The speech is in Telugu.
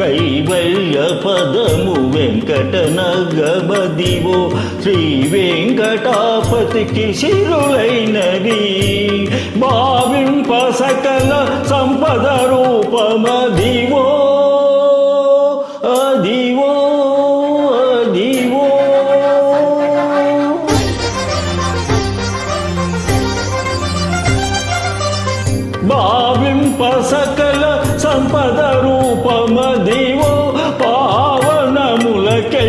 కైవల్య పదము వెంకటనగమదివో శ్రీ వెంకటాపతికి శిరులైనది భావింప సకల సంపద రూపమదివో అదివో అదివో భావింప సకల సంపద రూపమదివో పావనములకే